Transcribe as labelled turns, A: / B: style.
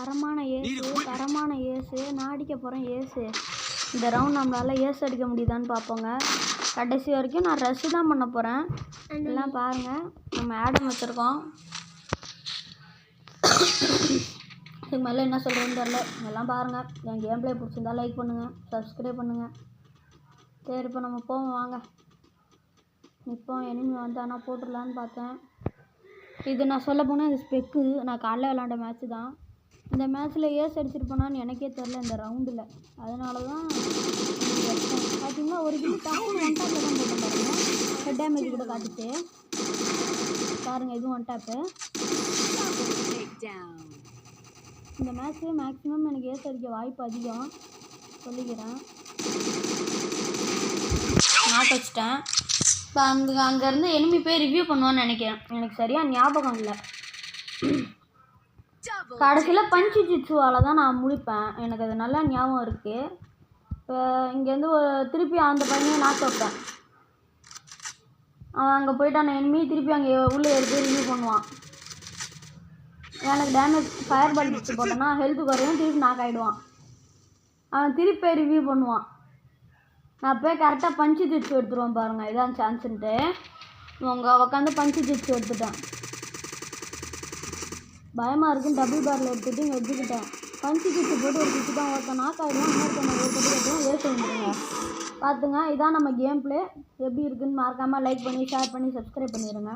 A: தரமான ஏஸு நான் அடிக்க போகிறேன் ஏஸு. இந்த ரவுண்ட் நம்மளால் ஏஸ் அடிக்க முடியுதான்னு பார்ப்போங்க. கடைசி வரைக்கும் நான் ரஷ் தான் பண்ண போகிறேன். எல்லாம் பாருங்கள், நம்ம ஆடம் வச்சுருக்கோம். இதுக்கு மேலே என்ன சொல்கிறேன்னு தெரில. எல்லாம் பாருங்கள். என் கேம் பிளே பிடிச்சிருந்தா லைக் பண்ணுங்கள், சப்ஸ்கிரைப் பண்ணுங்கள். சரி, இப்போ நம்ம போவோம் வாங்க. இப்போ எனிமி வந்தானா போட்டுடலான்னு பார்த்தேன். இது நான் சொல்ல போனால் இது ஸ்பெக்கு. நான் காலைல விளாண்ட மேட்ச்சு தான். இந்த மேட்ச்சில் ஏஸ் அடிச்சிருப்பேனான்னு எனக்கே தெரில இந்த ரவுண்டில். அதனால தான் பார்த்தீங்கன்னா ஒரு கிலோ டக்குன்னு ஒன் டாப்பில் தான் போட்டேன் பாருங்கள். ஹெட் டேமேஜ் கூட காட்டுச்சு பாருங்கள். இதுவும் ஒன் டாப்பு. இந்த மேட்ச்சு மேக்ஸிமம் எனக்கு ஏஸ் அடிக்க வாய்ப்பு அதிகம் சொல்லிக்கிறேன். நான் வச்சிட்டேன். இப்போ அங்கேருந்து எனிமி போய் ரிவ்யூ பண்ணுவான்னு நினைக்கிறேன். எனக்கு சரியாக ஞாபகம் இல்லை. கடைசியில் பஞ்சு ஜிட்ஸுவால் தான் நான் முடிப்பேன். எனக்கு அது நல்லா ஞாபகம் இருக்குது. இப்போ இங்கேருந்து திருப்பி அந்த பையனையே நாக்க வைப்பேன். அவன் அங்கே போய்ட்டான எனிமி திருப்பி அங்கே உள்ளே எடுத்து ரிவ்யூ பண்ணுவான். எனக்கு டேமேஜ் ஃபயர் பால் ஜிட்ஸு போட்டேன்னா ஹெல்த்து குறையும், திருப்பி நாக் ஆகிடுவான். அவன் திருப்பி ரிவ்யூ பண்ணுவான். நான் போய் கரெக்டாக பஞ்சு ஜிட்ஸு எடுத்துருவேன் பாருங்கள். இதான் சான்ஸுன்ட்டு உட்காந்து பஞ்சு ஜிட்ஸு எடுத்துட்டேன். பயமாக இருக்குன்னு டபுள் பேரில் எடுத்துகிட்டு இங்கே எடுத்துக்கிட்டேன். பஞ்சு ஜிட்ஸு போட்டு ஒரு ஜிட்ஸு தான் ஒருத்தன் நாக் ஆகிடுவோம், இன்னொருத்தனை ஒரு கட்டி கட்டுவோம், ஏற்க வந்துடுங்க. பார்த்துங்க, இதான் நம்ம கேம் பிளே. எப்படி இருக்குதுன்னு மறக்காமல் லைக் பண்ணி ஷேர் பண்ணி சப்ஸ்கிரைப் பண்ணிடுங்க.